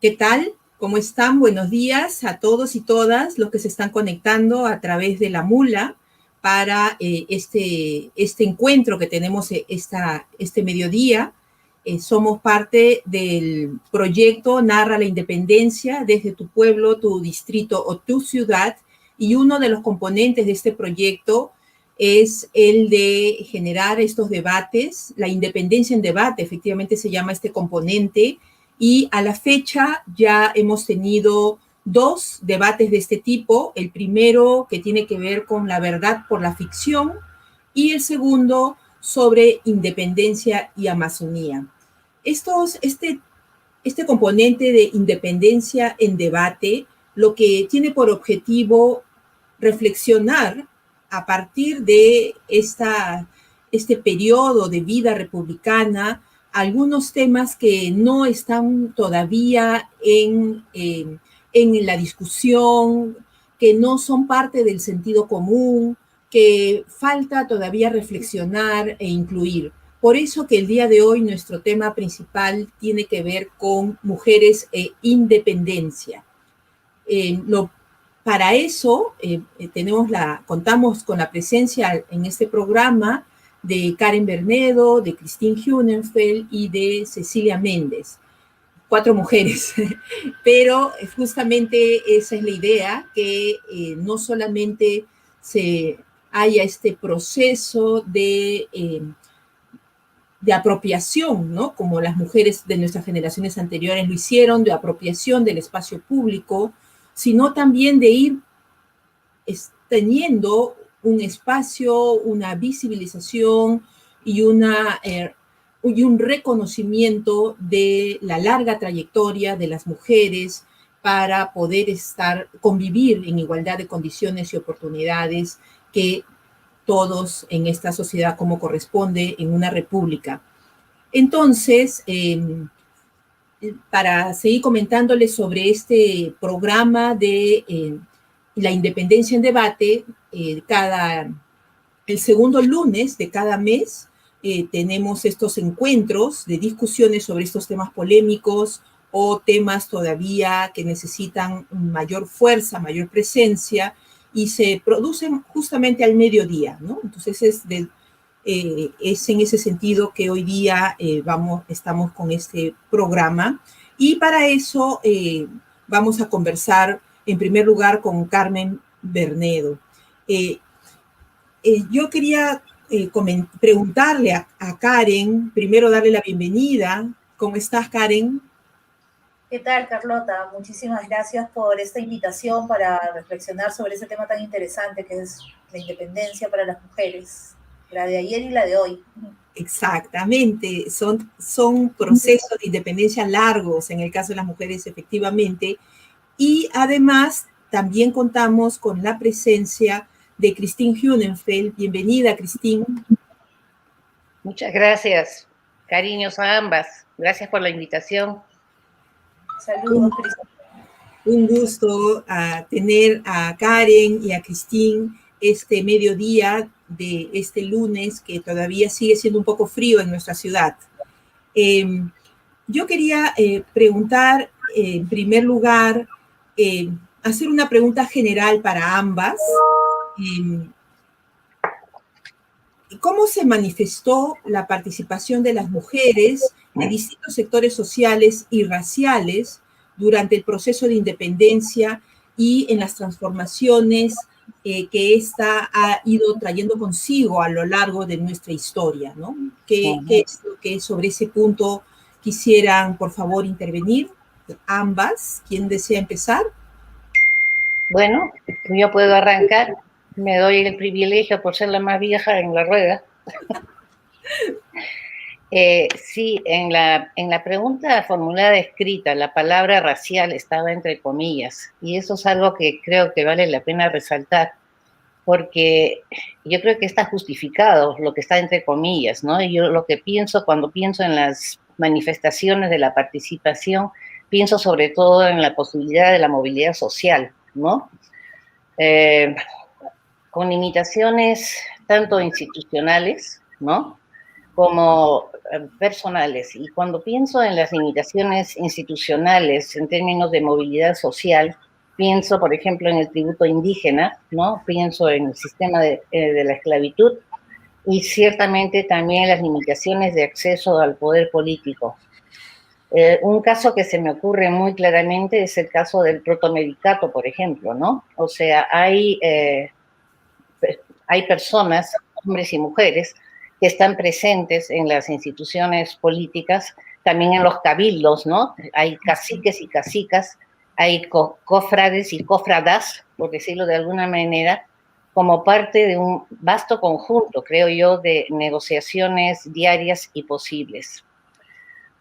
¿Qué tal? ¿Cómo están? Buenos días a todos y todas los que se están conectando a través de la Mula para este encuentro que tenemos este mediodía. Somos parte del proyecto Narra la Independencia desde tu pueblo, tu distrito o tu ciudad, y uno de los componentes de este proyecto es el de generar estos debates. La independencia en debate, efectivamente se llama este componente, y a la fecha ya hemos tenido 2 debates de este tipo. El primero, que tiene que ver con la verdad por la ficción, y el segundo sobre independencia y Amazonía. Este componente de independencia en debate lo que tiene por objetivo reflexionar a partir de este periodo de vida republicana algunos temas que no están todavía en la discusión, que no son parte del sentido común, que falta todavía reflexionar e incluir. Por eso que el día de hoy nuestro tema principal tiene que ver con mujeres e independencia. Para eso contamos con la presencia en este programa de Karen Bernedo, de Christine Hunenfeld y de Cecilia Méndez. 4 mujeres, pero justamente esa es la idea, que no solamente haya este proceso de apropiación, ¿no? Como las mujeres de nuestras generaciones anteriores lo hicieron, de apropiación del espacio público, sino también de ir teniendo un espacio, una visibilización y un reconocimiento de la larga trayectoria de las mujeres para poder convivir en igualdad de condiciones y oportunidades que todos en esta sociedad como corresponde en una república. Entonces, para seguir comentándoles sobre este programa de la independencia en debate, el segundo lunes de cada mes tenemos estos encuentros de discusiones sobre estos temas polémicos o temas todavía que necesitan mayor fuerza, mayor presencia, y se producen justamente al mediodía, ¿no? Entonces es en ese sentido que hoy día estamos con este programa, y para eso vamos a conversar en primer lugar con Carmen Bernedo. Yo quería preguntarle a Karen, primero darle la bienvenida. ¿Cómo estás, Karen? ¿Qué tal, Carlota? Muchísimas gracias por esta invitación para reflexionar sobre ese tema tan interesante que es la independencia para las mujeres, la de ayer y la de hoy. Exactamente, son procesos de independencia largos en el caso de las mujeres, efectivamente, y además también contamos con la presencia de Christine Hunenfeld. Bienvenida, Christine. Muchas gracias, cariños a ambas. Gracias por la invitación. Saludos, Christine. Un gusto tener a Karen y a Christine este mediodía de este lunes, que todavía sigue siendo un poco frío en nuestra ciudad. Yo quería preguntar, en primer lugar, hacer una pregunta general para ambas. ¿Cómo se manifestó la participación de las mujeres de distintos sectores sociales y raciales durante el proceso de independencia y en las transformaciones que ésta ha ido trayendo consigo a lo largo de nuestra historia, ¿no? ¿Qué es lo que sobre ese punto quisieran, por favor, intervenir? Ambas. ¿Quién desea empezar? Bueno, yo puedo arrancar. Me doy el privilegio por ser la más vieja en la rueda. Sí, en la pregunta formulada escrita, la palabra racial estaba entre comillas, y eso es algo que creo que vale la pena resaltar, porque yo creo que está justificado lo que está entre comillas, ¿no? Y yo lo que pienso cuando pienso en las manifestaciones de la participación, pienso sobre todo en la posibilidad de la movilidad social, ¿no? Con limitaciones tanto institucionales, ¿no? como personales. Y cuando pienso en las limitaciones institucionales en términos de movilidad social, pienso, por ejemplo, en el tributo indígena, ¿no? Pienso en el sistema de la esclavitud y ciertamente también las limitaciones de acceso al poder político. Un caso que se me ocurre muy claramente es el caso del protomedicato, por ejemplo, ¿no? O sea, hay personas, hombres y mujeres, que están presentes en las instituciones políticas, también en los cabildos, ¿no? Hay caciques y cacicas, hay cofrades y cofradas, por decirlo de alguna manera, como parte de un vasto conjunto, creo yo, de negociaciones diarias y posibles.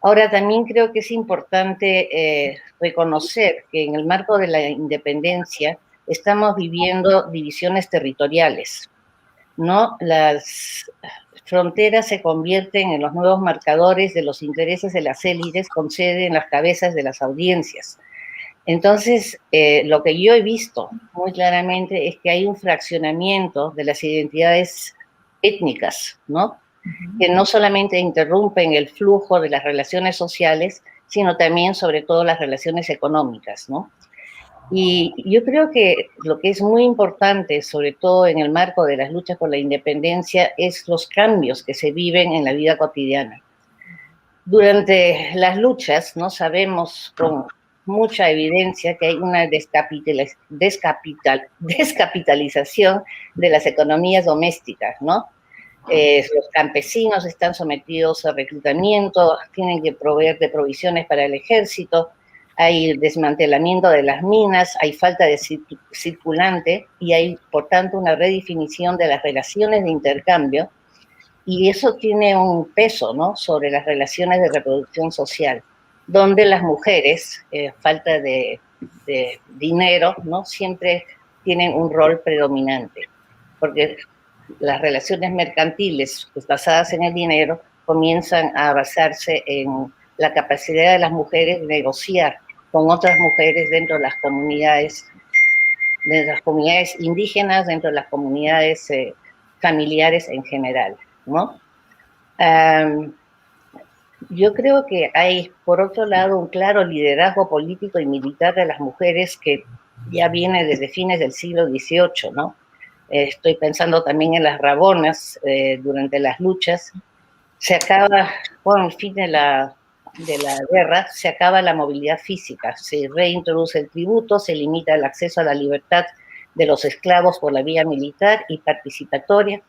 Ahora, también creo que es importante reconocer que en el marco de la independencia estamos viviendo divisiones territoriales, ¿no? Las fronteras se convierten en los nuevos marcadores de los intereses de las élites con sede en las cabezas de las audiencias. Entonces, lo que yo he visto muy claramente es que hay un fraccionamiento de las identidades étnicas, ¿no? Que no solamente interrumpen el flujo de las relaciones sociales, sino también, sobre todo, las relaciones económicas, ¿no? Y yo creo que lo que es muy importante, sobre todo en el marco de las luchas por la independencia, es los cambios que se viven en la vida cotidiana. Durante las luchas, ¿no? Sabemos con mucha evidencia que hay una descapitalización de las economías domésticas, ¿no? Los campesinos están sometidos a reclutamiento, tienen que proveer de provisiones para el ejército, hay desmantelamiento de las minas, hay falta de circulante y hay, por tanto, una redefinición de las relaciones de intercambio, y eso tiene un peso, ¿no?, sobre las relaciones de reproducción social, donde las mujeres, falta de dinero, ¿no?, siempre tienen un rol predominante, porque las relaciones mercantiles basadas en el dinero comienzan a basarse en la capacidad de las mujeres de negociar con otras mujeres dentro de las comunidades indígenas, dentro de las comunidades familiares en general, ¿no? Yo creo que hay, por otro lado, un claro liderazgo político y militar de las mujeres que ya viene desde fines del siglo XVIII, ¿no? Estoy pensando también en las Rabonas durante las luchas. Se acaba, con el fin de la guerra, se acaba la movilidad física, se reintroduce el tributo, se limita el acceso a la libertad de los esclavos por la vía militar y participatoria.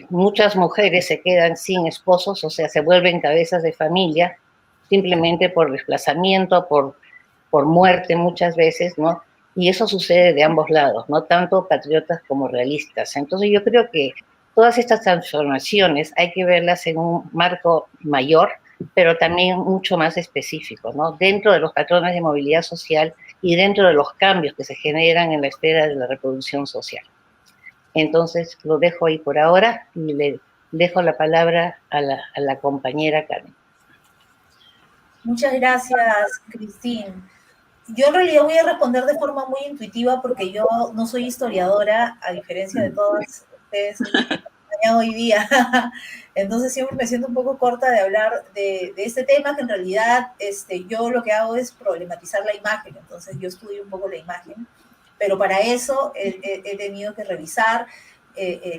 Muchas mujeres se quedan sin esposos, o sea, se vuelven cabezas de familia, simplemente por desplazamiento, por muerte muchas veces, ¿no? Y eso sucede de ambos lados, ¿no? Tanto patriotas como realistas. Entonces yo creo que todas estas transformaciones hay que verlas en un marco mayor, pero también mucho más específico, ¿no? Dentro de los patrones de movilidad social y dentro de los cambios que se generan en la esfera de la reproducción social. Entonces lo dejo ahí por ahora y le dejo la palabra a la compañera Carmen. Muchas gracias, Cristín. Yo en realidad voy a responder de forma muy intuitiva porque yo no soy historiadora, a diferencia de todas ustedes hoy día. Entonces siempre me siento un poco corta de hablar de este tema, que en realidad yo lo que hago es problematizar la imagen. Entonces yo estudio un poco la imagen, pero para eso he tenido que revisar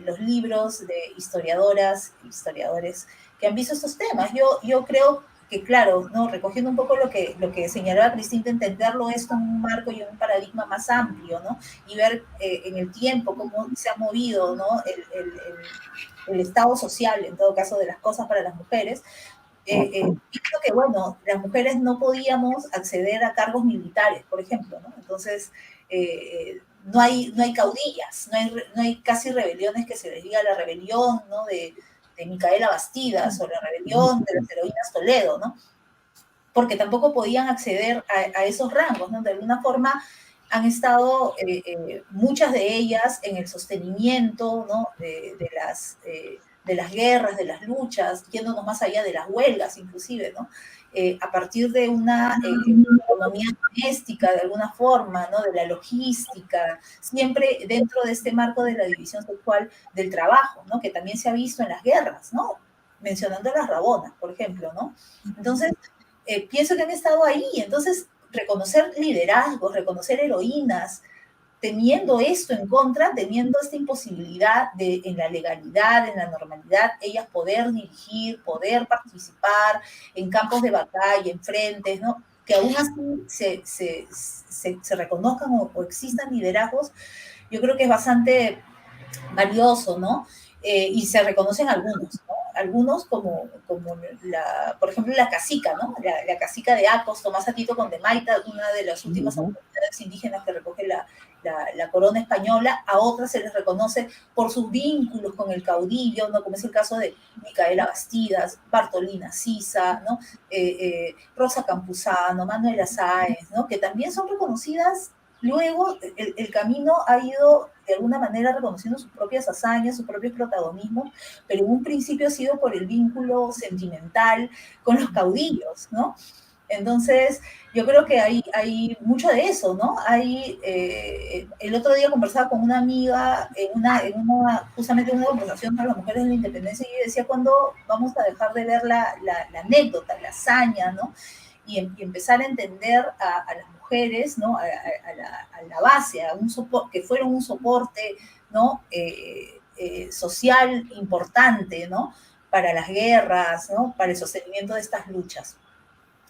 los libros de historiadoras, historiadores que han visto estos temas. Yo creo que, claro, ¿no?, recogiendo un poco lo que señalaba Cristín, de entenderlo esto en un marco y en un paradigma más amplio, ¿no? Y ver en el tiempo cómo se ha movido, ¿no?, el estado social, en todo caso, de las cosas para las mujeres. Creo que, bueno, las mujeres no podíamos acceder a cargos militares, por ejemplo, ¿no? Entonces, no hay caudillas, no hay casi rebeliones que se les diga la rebelión, ¿no?, de Micaela Bastidas o la rebelión de las heroínas Toledo, ¿no? Porque tampoco podían acceder a esos rangos, ¿no? De alguna forma han estado muchas de ellas en el sostenimiento, ¿no?, de las guerras, de las luchas, yéndonos más allá de las huelgas inclusive, ¿no? A partir de una economía doméstica, de alguna forma, ¿no?, de la logística, siempre dentro de este marco de la división sexual del trabajo, ¿no?, que también se ha visto en las guerras, ¿no? mencionando a las Rabonas, por ejemplo, ¿no? Entonces, pienso que han estado ahí. Entonces, reconocer liderazgos, reconocer heroínas, teniendo esto en contra, teniendo esta imposibilidad de en la legalidad, en la normalidad, ellas poder dirigir, poder participar en campos de batalla, en frentes, ¿no? Que aún así se reconozcan o existan liderazgos, yo creo que es bastante valioso, ¿no? Y se reconocen algunos, ¿no? Algunos como por ejemplo, la cacica, ¿no? La cacica de Acos, Tomasa Tito Condemaita, una de las últimas autoridades indígenas que recoge la corona española. A otras se les reconoce por sus vínculos con el caudillo, ¿no? Como es el caso de Micaela Bastidas, Bartolina Sisa, ¿no? Rosa Campuzano, Manuela Sáenz, ¿no? Que también son reconocidas. Luego el camino ha ido de alguna manera reconociendo sus propias hazañas, sus propios protagonismos, pero en un principio ha sido por el vínculo sentimental con los caudillos, ¿no? Entonces, yo creo que hay mucho de eso, ¿no? El otro día conversaba con una amiga justamente en una conversación para las mujeres de la independencia, y ella decía, ¿cuándo vamos a dejar de ver la anécdota, la hazaña, ¿no? Y empezar a entender a las mujeres, ¿no? A la base, que fueron un soporte, ¿no? Social importante, ¿no? Para las guerras, ¿no? Para el sostenimiento de estas luchas,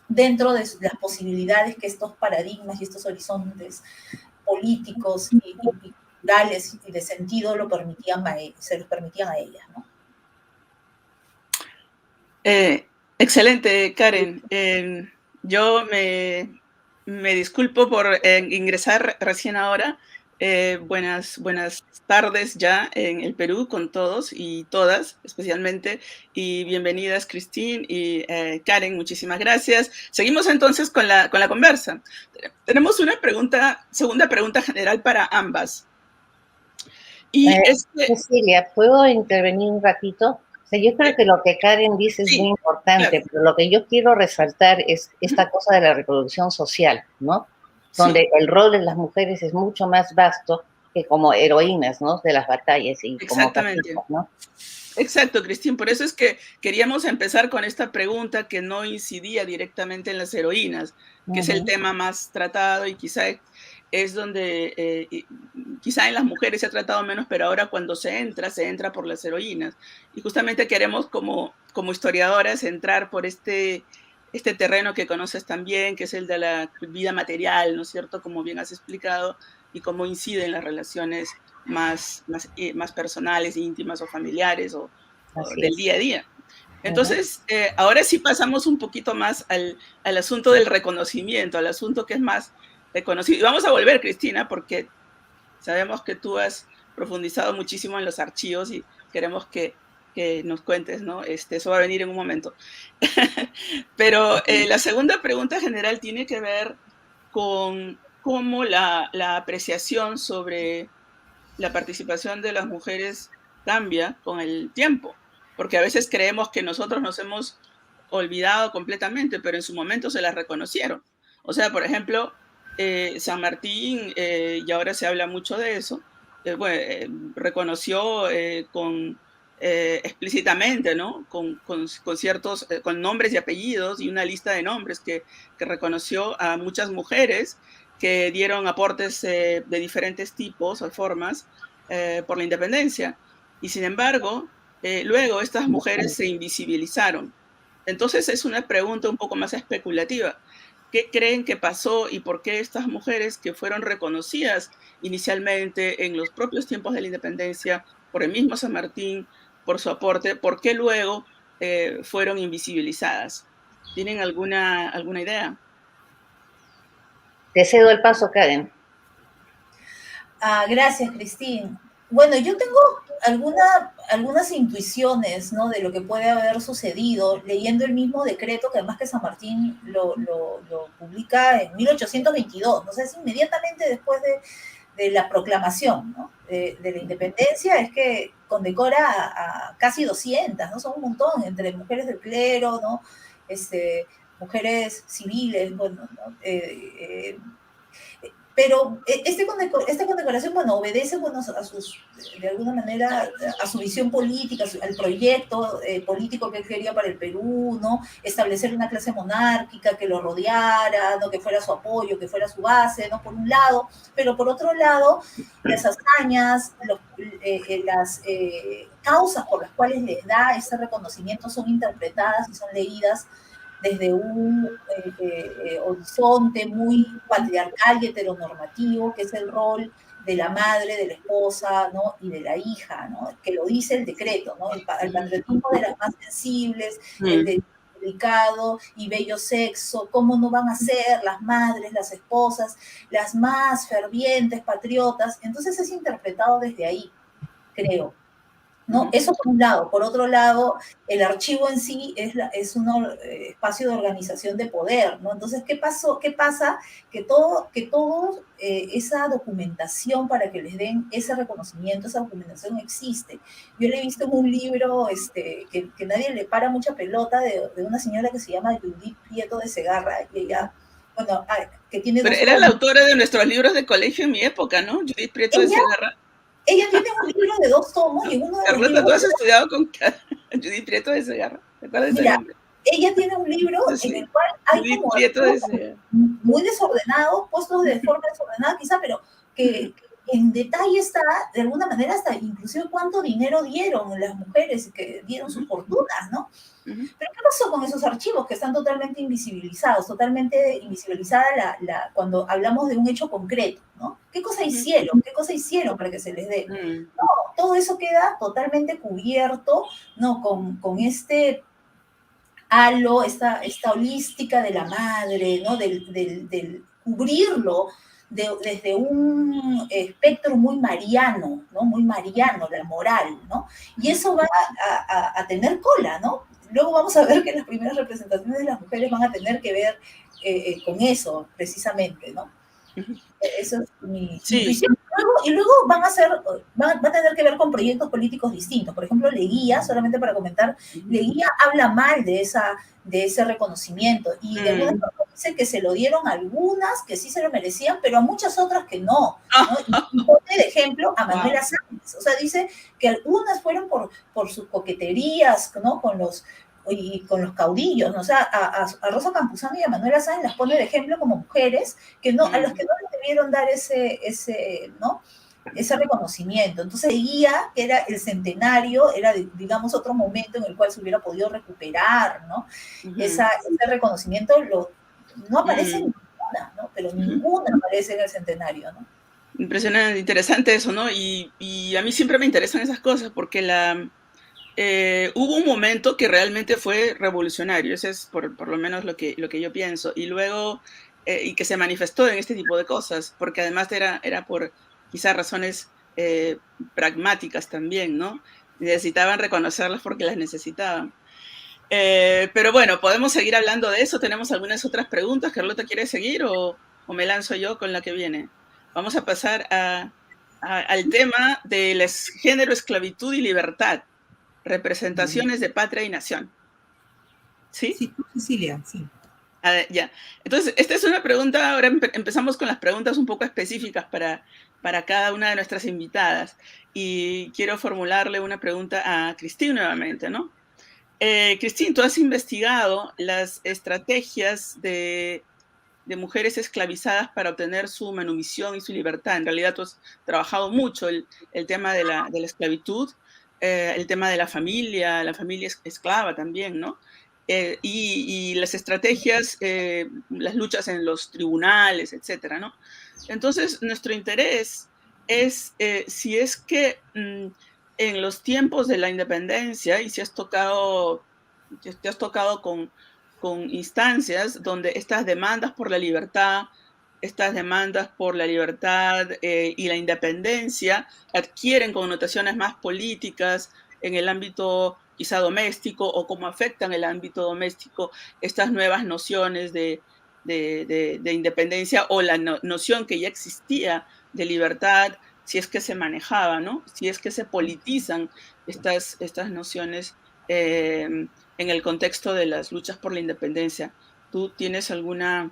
dentro de las posibilidades que estos paradigmas y estos horizontes políticos y culturales y de sentido se los permitían a ellas, ¿no? Excelente, Karen. Yo me disculpo por ingresar recién ahora. Buenas tardes ya en el Perú con todos y todas, especialmente. Y bienvenidas, Christine y Karen, muchísimas gracias. Seguimos entonces con la conversa. Tenemos una segunda pregunta general para ambas. Y Cecilia, ¿puedo intervenir un ratito? O sea, yo creo que lo que Karen dice es muy importante, claro. Pero lo que yo quiero resaltar es esta cosa de la reproducción social, ¿no? Donde el rol de las mujeres es mucho más vasto que como heroínas, ¿no? De las batallas y como cacitas, ¿no? Exacto, Cristín. Por eso es que queríamos empezar con esta pregunta que no incidía directamente en las heroínas, que es el tema más tratado y quizá es donde quizá en las mujeres se ha tratado menos, pero ahora cuando se entra por las heroínas. Y justamente queremos como historiadoras entrar por este terreno que conoces también, que es el de la vida material, ¿no es cierto? Como bien has explicado, y cómo incide en las relaciones más personales, íntimas o familiares o del día a día. Entonces, ahora sí pasamos un poquito más al asunto del reconocimiento, al asunto que es más reconocido. Y vamos a volver, Cristina, porque sabemos que tú has profundizado muchísimo en los archivos y queremos que nos cuentes, ¿no? Eso va a venir en un momento. Pero la segunda pregunta general tiene que ver con cómo la apreciación sobre la participación de las mujeres cambia con el tiempo, porque a veces creemos que nosotros nos hemos olvidado completamente, pero en su momento se las reconocieron. O sea, por ejemplo, San Martín, y ahora se habla mucho de eso, reconoció explícitamente, ¿no? Con ciertos, con nombres y apellidos y una lista de nombres que reconoció a muchas mujeres que dieron aportes de diferentes tipos o formas por la independencia. Y sin embargo, luego estas mujeres se invisibilizaron. Entonces es una pregunta un poco más especulativa. ¿Qué creen que pasó y por qué estas mujeres que fueron reconocidas inicialmente en los propios tiempos de la independencia, por el mismo San Martín, por su aporte, por qué luego fueron invisibilizadas? ¿Tienen alguna idea? Te cedo el paso, Karen. Gracias, Cristín. Bueno, yo tengo algunas intuiciones, ¿no? De lo que puede haber sucedido leyendo el mismo decreto, que además que San Martín lo publica en 1822, no sé, es inmediatamente después de la proclamación, ¿no? de la independencia, es que condecora a casi 200, ¿no? Son un montón, entre mujeres del clero, ¿no? Mujeres civiles, bueno, ¿no? Pero esta condecoración, bueno, obedece, bueno, de alguna manera, a su visión política, al proyecto político que él quería para el Perú, ¿no? Establecer una clase monárquica que lo rodeara, ¿no? Que fuera su apoyo, que fuera su base, ¿no? Por un lado, pero por otro lado, las hazañas, las causas por las cuales les da ese reconocimiento son interpretadas y son leídas desde un horizonte muy patriarcal y heteronormativo, que es el rol de la madre, de la esposa, ¿no? Y de la hija, ¿no? Que lo dice el decreto, ¿no? El patriotismo de las más sensibles, el de delicado y bello sexo, cómo no van a ser las madres, las esposas, las más fervientes patriotas. Entonces es interpretado desde ahí, creo. ¿No? Eso por un lado. Por otro lado, el archivo en sí es un espacio de organización de poder, ¿no? Entonces, ¿qué pasa? Que todo esa documentación para que les den ese reconocimiento, esa documentación existe. Yo le he visto en un libro que nadie le para mucha pelota de una señora que se llama Judith Prieto de Segarra, y ella, bueno, que tiene... Pero era la autora de nuestros libros de colegio en mi época, ¿no? Judith Prieto de Segarra. Ella tiene un libro de 2 tomos y en uno de los libros... ¿Tú has estudiado con Judith Prieto de Segarra? ¿Te acuerdas de ese nombre? Ella tiene un libro en el cual hay Judith como Prieto de Segarra, muy desordenados, puestos de forma desordenada quizá, pero que en detalle está, de alguna manera, hasta inclusive cuánto dinero dieron las mujeres que dieron sus fortunas, ¿no? Pero ¿qué pasó con esos archivos que están totalmente invisibilizados, totalmente invisibilizada cuando hablamos de un hecho concreto, ¿no? ¿Qué cosa hicieron? ¿Qué cosa hicieron para que se les dé? No, todo eso queda totalmente cubierto, ¿no? Con este halo, esta holística de la madre, ¿no? Del cubrirlo desde un espectro muy mariano, ¿no? Muy mariano, la moral, ¿no? Y eso va a tener cola, ¿no? Luego vamos a ver que las primeras representaciones de las mujeres van a tener que ver con eso, precisamente, ¿no? Eso es mi intuición. Y luego van a tener que ver con proyectos políticos distintos. Por ejemplo, Leguía, solamente para comentar, Leguía habla mal de ese reconocimiento y de alguna forma dice que se lo dieron a algunas que sí se lo merecían, pero a muchas otras que no. Y pone de ejemplo a Manuela Sáenz. O sea, dice que algunas fueron por sus coqueterías, ¿no? Con los caudillos, ¿no? O sea, a Rosa Campuzano y a Manuela Sáenz las pone de ejemplo como mujeres a las que no les debieron dar ese reconocimiento. Entonces, Leguía, que era el centenario, era, digamos, otro momento en el cual se hubiera podido recuperar, ¿no? Ese reconocimiento no aparece en ninguna, ¿no? Pero ninguna aparece en el centenario, ¿no? Impresionante, interesante eso, ¿no? Y a mí siempre me interesan esas cosas porque hubo un momento que realmente fue revolucionario, ese es por lo menos lo que yo pienso, y luego, y que se manifestó en este tipo de cosas, porque además era por quizás razones pragmáticas también, ¿no? Necesitaban reconocerlas porque las necesitaban. Pero bueno, podemos seguir hablando de eso, tenemos algunas otras preguntas. ¿Carlota quiere seguir o me lanzo yo con la que viene? Vamos a pasar al tema del género, esclavitud y libertad. Representaciones de patria y nación. ¿Sí? Sí, Cecilia, sí. Ya. Entonces, esta es una pregunta, ahora empezamos con las preguntas un poco específicas para cada una de nuestras invitadas. Y quiero formularle una pregunta a Christine nuevamente, ¿no? Christine, tú has investigado las estrategias de mujeres esclavizadas para obtener su manumisión y su libertad. En realidad, tú has trabajado mucho el tema de la esclavitud, el tema de la familia esclava también, ¿no? Y las estrategias, las luchas en los tribunales, etcétera, ¿no? Entonces, nuestro interés es si es que en los tiempos de la independencia, y si te has tocado con instancias donde estas demandas por la libertad, y la independencia adquieren connotaciones más políticas en el ámbito quizá doméstico, o cómo afectan el ámbito doméstico estas nuevas nociones de independencia, o la noción que ya existía de libertad, si es que se manejaba, ¿no? Si es que se politizan estas nociones en el contexto de las luchas por la independencia. ¿Tú tienes alguna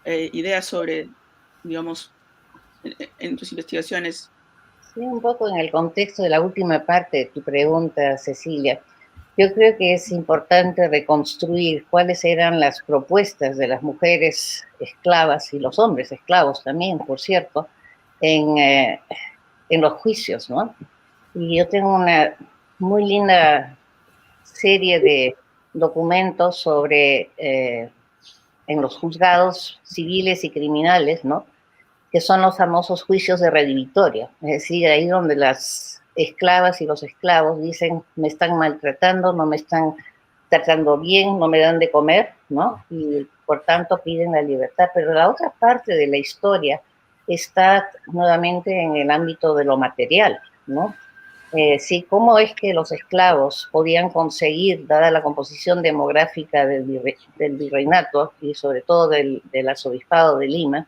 idea sobre, digamos, en tus investigaciones. Sí, un poco en el contexto de la última parte de tu pregunta, Cecilia. Yo creo que es importante reconstruir cuáles eran las propuestas de las mujeres esclavas y los hombres esclavos también, por cierto, en los juicios, ¿no? Y yo tengo una muy linda serie de documentos sobre en los juzgados civiles y criminales, ¿no? Que son los famosos juicios de redivitoria, es decir, ahí donde las esclavas y los esclavos dicen, me están maltratando, no me están tratando bien, no me dan de comer, ¿no? Y por tanto piden la libertad. Pero la otra parte de la historia está nuevamente en el ámbito de lo material, ¿no? Sí, cómo es que los esclavos podían conseguir, dada la composición demográfica del virreinato y sobre todo del arzobispado de Lima,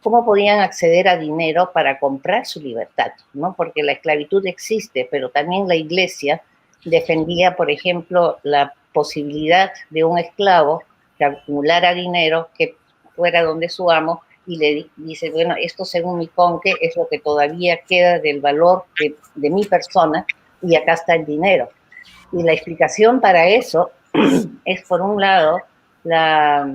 cómo podían acceder a dinero para comprar su libertad, ¿no? Porque la esclavitud existe, pero también la Iglesia defendía, por ejemplo, la posibilidad de un esclavo que acumulara dinero, que fuera donde su amo, y le dice, bueno, esto según mi conque es lo que todavía queda del valor de mi persona, y acá está el dinero. Y la explicación para eso es, por un lado, la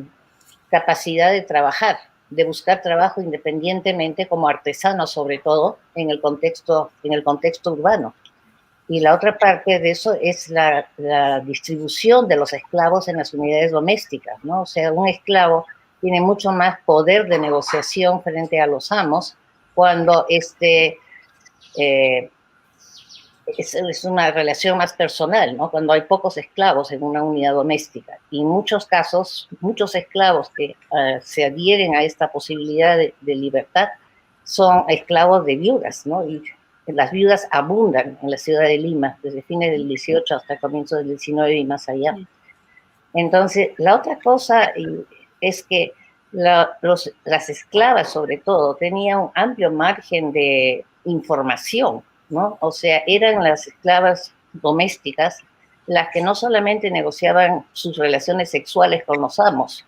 capacidad de trabajar, de buscar trabajo independientemente como artesano, sobre todo en el contexto urbano. Y la otra parte de eso es la distribución de los esclavos en las unidades domésticas, ¿no? O sea, un esclavo tiene mucho más poder de negociación frente a los amos cuando es una relación más personal, ¿no? Cuando hay pocos esclavos en una unidad doméstica. Y en muchos casos, muchos esclavos que se adhieren a esta posibilidad de libertad son esclavos de viudas, ¿no? Y las viudas abundan en la ciudad de Lima, desde fines del 18 hasta comienzos del 19 y más allá. Entonces, la otra cosa es que las esclavas, sobre todo, tenían un amplio margen de información, ¿no? O sea, eran las esclavas domésticas las que no solamente negociaban sus relaciones sexuales con los amos,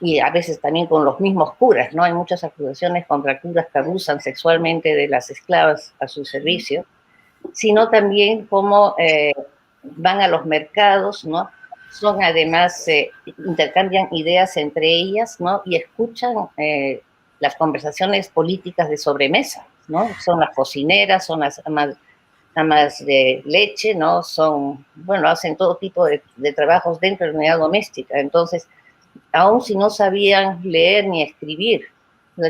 y a veces también con los mismos curas, ¿no? Hay muchas acusaciones contra curas que abusan sexualmente de las esclavas a su servicio, sino también cómo van a los mercados, ¿no? Son además, intercambian ideas entre ellas, ¿no? Y escuchan las conversaciones políticas de sobremesa, ¿no? Son las cocineras, son las amas de leche, ¿no? Son, bueno, hacen todo tipo de trabajos dentro de la unidad doméstica. Entonces, aun si no sabían leer ni escribir,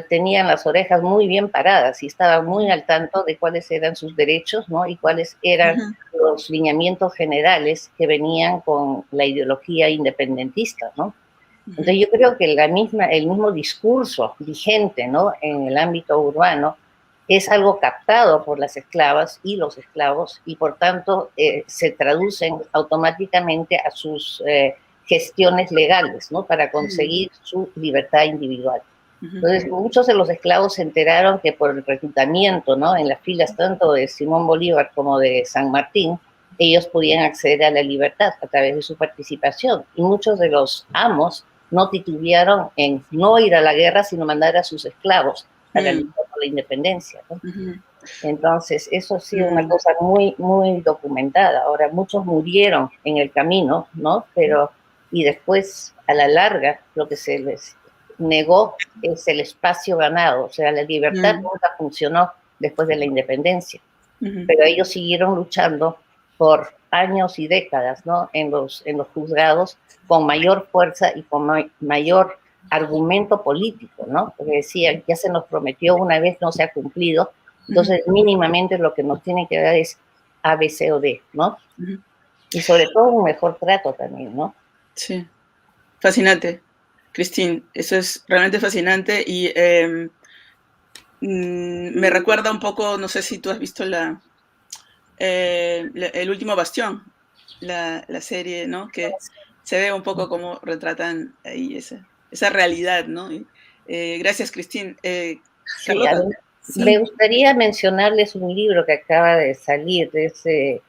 tenían las orejas muy bien paradas y estaban muy al tanto de cuáles eran sus derechos, ¿no? Y cuáles eran los lineamientos generales que venían con la ideología independentista, ¿no? Entonces yo creo que el mismo discurso vigente, ¿no? En el ámbito urbano es algo captado por las esclavas y los esclavos, y por tanto se traducen automáticamente a sus gestiones legales, ¿no? Para conseguir su libertad individual. Entonces, muchos de los esclavos se enteraron que por el reclutamiento, ¿no? En las filas tanto de Simón Bolívar como de San Martín, ellos podían acceder a la libertad a través de su participación. Y muchos de los amos no titubearon en no ir a la guerra, sino mandar a sus esclavos a la lucha por la independencia, ¿no? Entonces, eso ha sido una cosa muy, muy documentada. Ahora, muchos murieron en el camino, ¿no? Pero, y después, a la larga, lo que se les negó es el espacio ganado, o sea, la libertad nunca funcionó después de la independencia, pero ellos siguieron luchando por años y décadas, ¿no? En los juzgados, con mayor fuerza y con mayor argumento político, ¿no? Porque decían, ya se nos prometió una vez, no se ha cumplido, entonces mínimamente lo que nos tiene que dar es A, B, C o D, ¿no? Y sobre todo un mejor trato también, ¿no? Sí, fascinante. Cristín, eso es realmente fascinante y me recuerda un poco, no sé si tú has visto El último bastión, la serie, ¿no? Que se ve un poco cómo retratan ahí esa realidad, ¿no? Gracias, Cristín. Sí, me gustaría mencionarles un libro que acaba de salir, se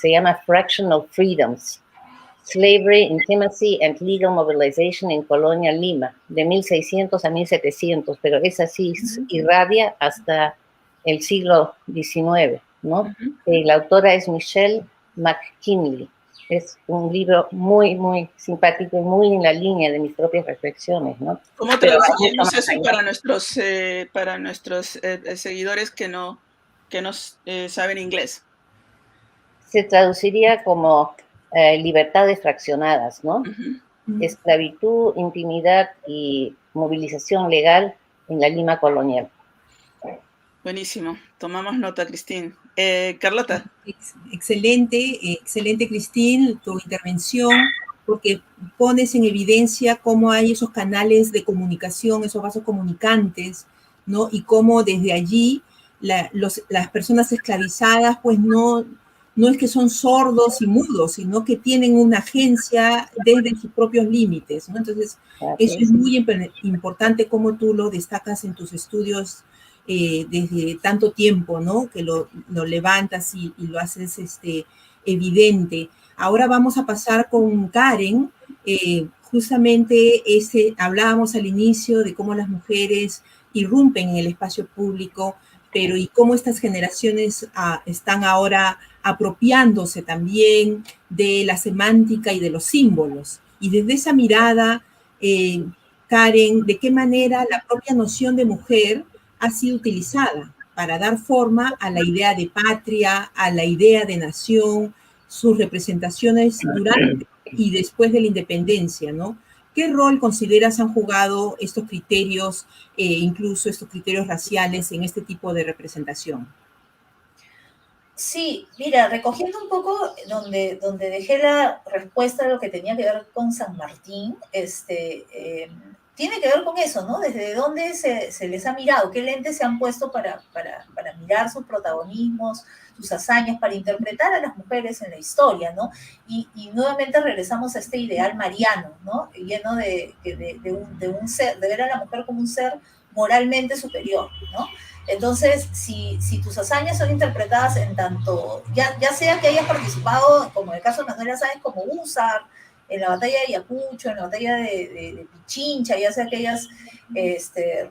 llama Fractional Freedoms. Slavery, Intimacy and Legal Mobilization in Colonial Lima, de 1600 a 1700, pero esa sí irradia hasta el siglo XIX, ¿no? La autora es Michelle McKinley. Es un libro muy, muy simpático y muy en la línea de mis propias reflexiones, ¿no? ¿Cómo traduciríamos eso para nuestros seguidores que no saben inglés? Se traduciría como libertades fraccionadas, ¿no? Esclavitud, intimidad y movilización legal en la Lima colonial. Buenísimo, tomamos nota, Cristín. Carlota. Excelente, excelente, Cristín, tu intervención, porque pones en evidencia cómo hay esos canales de comunicación, esos vasos comunicantes, ¿no? Y cómo desde allí las personas esclavizadas, pues no es que son sordos y mudos, sino que tienen una agencia desde sus propios límites, ¿no? Entonces, eso es muy importante como tú lo destacas en tus estudios desde tanto tiempo, ¿no? Que lo levantas y lo haces evidente. Ahora vamos a pasar con Karen. Justamente hablábamos al inicio de cómo las mujeres irrumpen en el espacio público, pero y cómo estas generaciones están ahora apropiándose también de la semántica y de los símbolos. Y desde esa mirada, Karen, ¿de qué manera la propia noción de mujer ha sido utilizada para dar forma a la idea de patria, a la idea de nación, sus representaciones durante y después de la independencia, ¿no? ¿Qué rol consideras han jugado estos criterios, incluso estos criterios raciales, en este tipo de representación? Sí, mira, recogiendo un poco donde dejé la respuesta a lo que tenía que ver con San Martín, tiene que ver con eso, ¿no? Desde dónde se les ha mirado, qué lentes se han puesto para mirar sus protagonismos, sus hazañas, para interpretar a las mujeres en la historia, ¿no? Y nuevamente regresamos a este ideal mariano, ¿no? Lleno de un ser, de ver a la mujer como un ser moralmente superior, ¿no? Entonces, si tus hazañas son interpretadas en tanto, ya sea que hayas participado, como en el caso de Manuela Sáenz, como húsar, en la batalla de Ayacucho, en la batalla de Pichincha, ya sea que hayas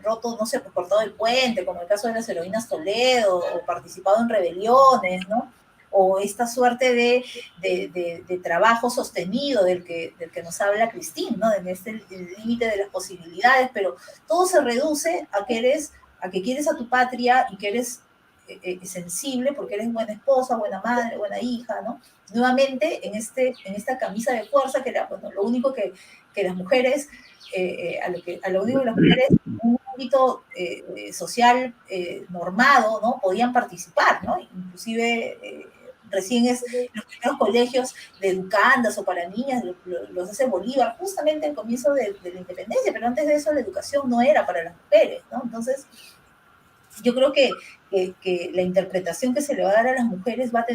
roto, no sé, pues cortado el puente, como en el caso de las heroínas Toledo, o participado en rebeliones, ¿no? O esta suerte de trabajo sostenido del que nos habla Cristín, ¿no? De este límite de las posibilidades, pero todo se reduce a que quieres a tu patria y que eres sensible porque eres buena esposa, buena madre, buena hija, ¿no? Nuevamente, en esta camisa de fuerza, que era, bueno, lo único que las mujeres, a lo único que las mujeres, en un ámbito social normado, ¿no? Podían participar, ¿no? Inclusive recién los primeros colegios de educandas o para niñas los hace Bolívar, justamente al comienzo de la independencia, pero antes de eso la educación no era para las mujeres, ¿no? Entonces, yo creo que la interpretación que se le va a dar a las mujeres va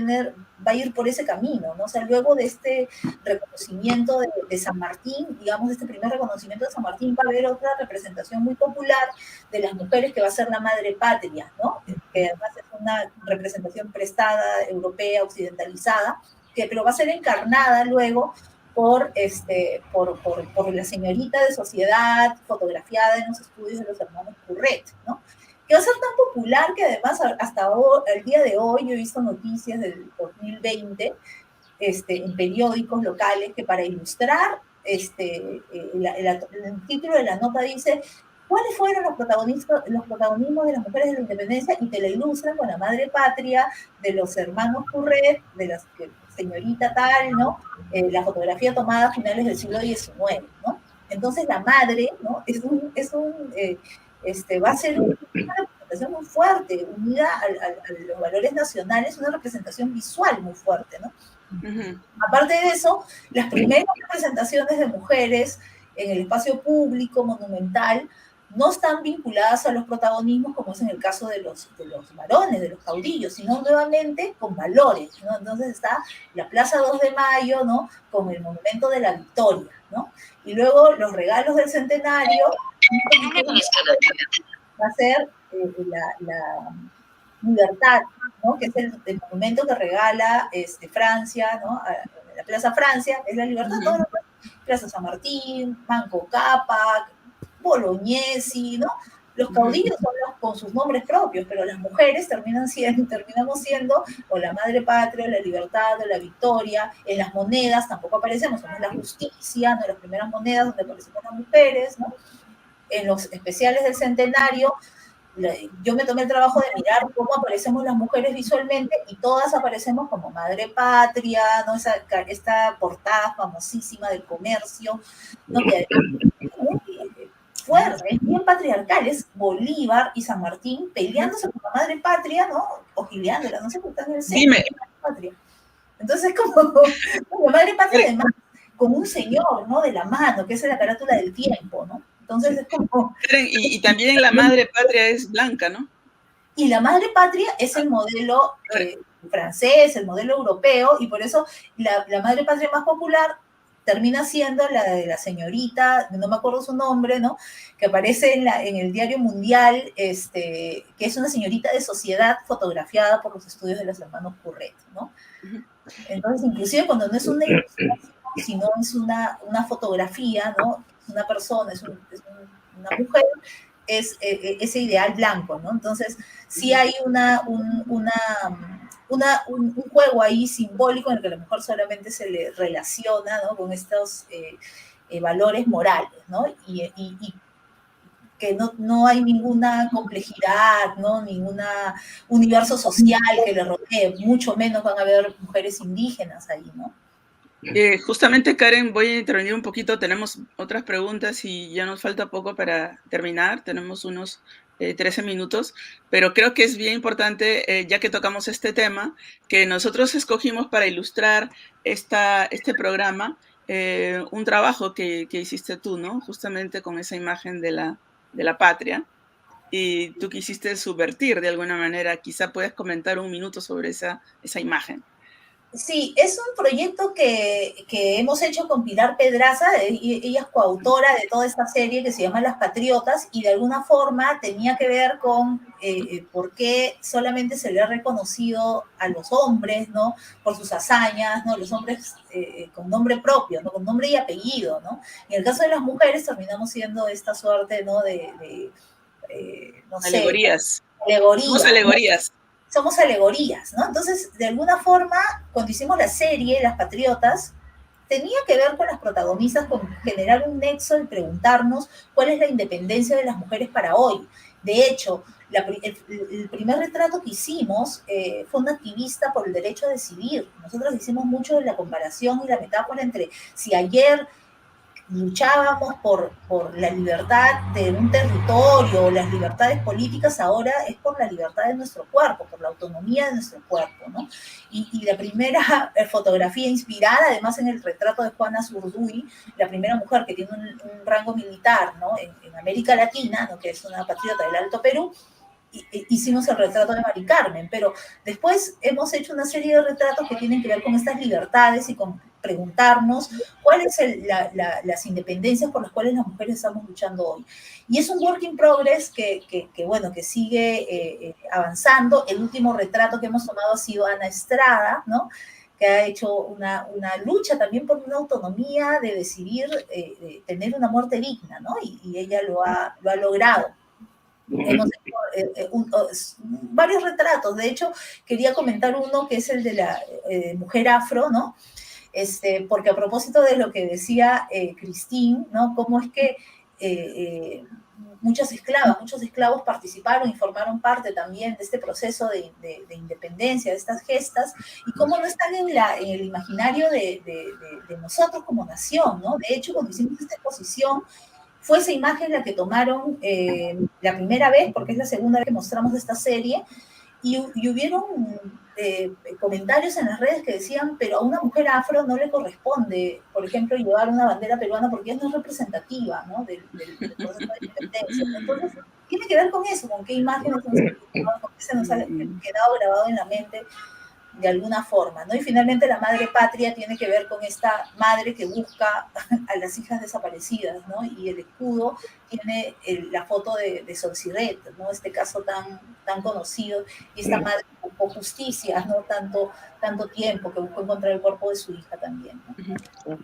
a ir por ese camino, ¿no? O sea, luego de este reconocimiento de San Martín, digamos, este primer reconocimiento de San Martín, va a haber otra representación muy popular de las mujeres que va a ser la madre patria, ¿no? Que además es una representación prestada, europea, occidentalizada, pero va a ser encarnada luego por la señorita de sociedad fotografiada en los estudios de los hermanos Curret, ¿no? Que va a ser tan popular que además hasta el día de hoy yo he visto noticias del 2020 en periódicos locales que para ilustrar el título de la nota dice ¿cuáles fueron los protagonismos de las mujeres de la independencia? Y te la ilustran con la madre patria de los hermanos Curret, de la señorita tal, ¿no? La fotografía tomada a finales del siglo XIX, ¿no? Entonces la madre, ¿no? Va a ser una representación muy fuerte, unida a los valores nacionales, una representación visual muy fuerte, ¿no? Uh-huh. Aparte de eso, las primeras representaciones de mujeres en el espacio público, monumental, no están vinculadas a los protagonismos como es en el caso de los varones, de los caudillos, sino nuevamente con valores, ¿no? Entonces está la Plaza 2 de Mayo, ¿no? Con el Monumento de la Victoria, ¿no? Y luego los regalos del centenario va a ser la Libertad, ¿no? Que es el monumento que regala Francia, ¿no? la Plaza Francia, es la libertad, todos los Plaza San Martín, Manco Cápac, Bolognesi, ¿no? Los caudillos son los con sus nombres propios, pero las mujeres terminamos siendo o la madre patria, o la libertad, o la victoria. En las monedas tampoco aparecemos, somos la justicia, ¿no? Las primeras monedas donde aparecemos las mujeres, ¿no? En los especiales del centenario, yo me tomé el trabajo de mirar cómo aparecemos las mujeres visualmente y todas aparecemos como madre patria, ¿no? Esta portada famosísima del comercio, ¿no? Que es muy fuerte, es bien patriarcal, es Bolívar y San Martín peleándose por la madre patria, ¿no? O gileándola, no sé qué están en el centro. Dime. Patria. Entonces, como la madre patria, además, como un señor, ¿no? De la mano, que es la carátula del tiempo, ¿no? Entonces es como... Y también la madre patria es blanca, ¿no? Y la madre patria es el modelo francés, el modelo europeo, y por eso la madre patria más popular termina siendo la de la señorita, no me acuerdo su nombre, ¿no? Que aparece en el diario Mundial, que es una señorita de sociedad fotografiada por los estudios de los hermanos Curret, ¿no? Entonces, inclusive cuando no es una ilustración, sino es una fotografía, ¿no? Es una persona, es una mujer, es ese ideal blanco, ¿no? Entonces, sí hay un juego ahí simbólico en el que a la mujer solamente se le relaciona, ¿no? Con estos valores morales, ¿no? Y que no hay ninguna complejidad, ¿no? Ningún universo social que le rodee, mucho menos van a haber mujeres indígenas ahí, ¿no? Justamente, Karen, voy a intervenir un poquito. Tenemos otras preguntas y ya nos falta poco para terminar. Tenemos unos 13 minutos, pero creo que es bien importante, ya que tocamos este tema, que nosotros escogimos para ilustrar este programa un trabajo que hiciste tú, ¿no? Justamente con esa imagen de la patria. Y tú quisiste subvertir de alguna manera. Quizá puedes comentar un minuto sobre esa imagen. Sí, es un proyecto que hemos hecho con Pilar Pedraza, ella es coautora de toda esta serie que se llama Las Patriotas, y de alguna forma tenía que ver con por qué solamente se le ha reconocido a los hombres, ¿no? Por sus hazañas, ¿no? Los hombres con nombre propio, ¿no? Con nombre y apellido, ¿no? En el caso de las mujeres terminamos siendo esta suerte, ¿no? No sé, alegorías. Alegorías. Somos alegorías. ¿No? Somos alegorías, ¿no? Entonces, de alguna forma, cuando hicimos la serie, Las Patriotas, tenía que ver con las protagonistas, con generar un nexo y preguntarnos cuál es la independencia de las mujeres para hoy. De hecho, el primer retrato que hicimos fue una activista por el derecho a decidir. Nosotros hicimos mucho de la comparación y la metáfora entre si ayer luchábamos por la libertad de un territorio, las libertades políticas, ahora es por la libertad de nuestro cuerpo, por la autonomía de nuestro cuerpo, ¿no? Y la primera fotografía inspirada, además, en el retrato de Juana Zurduy, la primera mujer que tiene un rango militar, ¿no? En América Latina, ¿no? Que es una patriota del Alto Perú. Hicimos el retrato de Mari Carmen, pero después hemos hecho una serie de retratos que tienen que ver con estas libertades y con preguntarnos cuáles son las independencias por las cuales las mujeres estamos luchando hoy. Y es un work in progress bueno, que sigue avanzando. El último retrato que hemos tomado ha sido Ana Estrada, ¿no? Que ha hecho una lucha también por una autonomía de decidir tener una muerte digna, ¿no? Y ella lo ha logrado. Hemos hecho varios retratos. De hecho, quería comentar uno que es el de la mujer afro, ¿no? Porque a propósito de lo que decía Christine, ¿no? Cómo es que muchos esclavos participaron y formaron parte también de este proceso de independencia, de estas gestas, y cómo no están en el imaginario de nosotros como nación, ¿no? De hecho, cuando hicimos esta exposición, fue esa imagen la que tomaron la primera vez, porque es la segunda vez que mostramos esta serie, y hubieron comentarios en las redes que decían, pero a una mujer afro no le corresponde, por ejemplo, llevar una bandera peruana porque no es representativa, ¿no? del proceso de independencia. Entonces, tiene que ver con eso, con qué imágenes con qué se nos ha quedado grabado en la mente de alguna forma, ¿no? Y finalmente la madre patria tiene que ver con esta madre que busca a las hijas desaparecidas, ¿no? Y el escudo tiene la foto de Sonsiret, ¿no? Este caso tan conocido, y esta madre con justicia, ¿no? Tanto tiempo que buscó encontrar el cuerpo de su hija también, ¿no?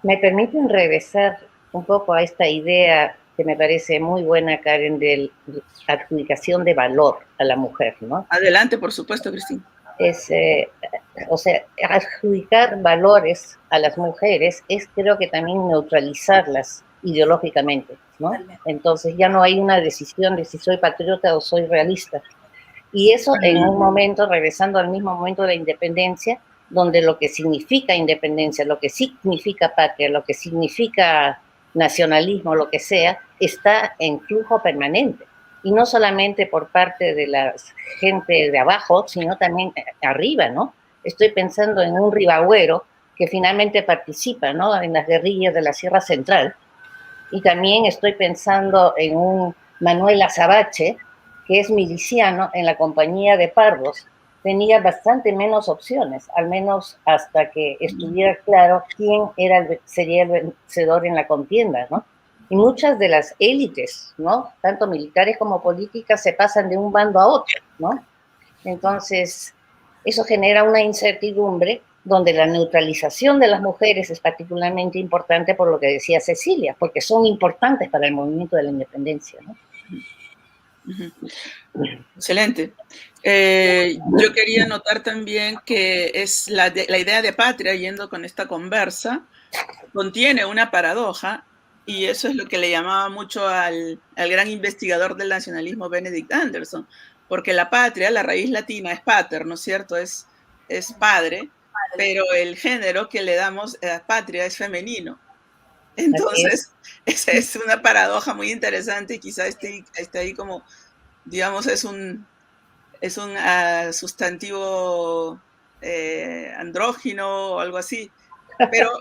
Me permiten regresar un poco a esta idea que me parece muy buena, Karen, de la adjudicación de valor a la mujer, ¿no? Adelante, por supuesto, Cristina. O sea, adjudicar valores a las mujeres es, creo que también neutralizarlas ideológicamente, ¿no? Entonces ya no hay una decisión de si soy patriota o soy realista. Y eso en un momento, regresando al mismo momento de la independencia, donde lo que significa independencia, lo que significa patria, lo que significa nacionalismo, lo que sea, está en flujo permanente. Y no solamente por parte de la gente de abajo, sino también arriba, ¿no? Estoy pensando en un Ribagüero que finalmente participa, ¿no?, en las guerrillas de la Sierra Central. Y también estoy pensando en un Manuel Azabache, que es miliciano en la compañía de Pardos. Tenía bastante menos opciones, al menos hasta que estuviera claro quién sería el vencedor en la contienda, ¿no? Y muchas de las élites, ¿no?, tanto militares como políticas, se pasan de un bando a otro, ¿no? Entonces, eso genera una incertidumbre donde la neutralización de las mujeres es particularmente importante, por lo que decía Cecilia, porque son importantes para el movimiento de la independencia, ¿no? Excelente. Yo quería notar también que es la idea de patria, yendo con esta conversa, contiene una paradoja, y eso es lo que le llamaba mucho al gran investigador del nacionalismo Benedict Anderson, porque la patria, la raíz latina es pater, ¿no es cierto? Es padre, pero el género que le damos a patria es femenino. Entonces, esa es una paradoja muy interesante, y quizá esté ahí como, digamos, es un sustantivo andrógino o algo así, pero